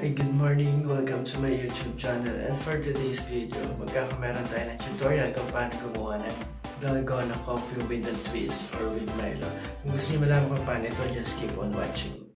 Hi, good morning! Welcome to my YouTube channel, and for today's video, magkakameron tayo ng tutorial kung paano gumawa ng Dalgona coffee with a twist or with Milo. Kung gusto niyo malaman kung paano ito, just keep on watching.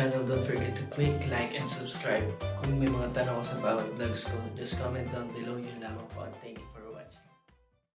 channel, don't forget to click like and subscribe. Kung may mga tanong ko sa bawat vlogs ko, just comment down below. Yun lamang po. Thank you for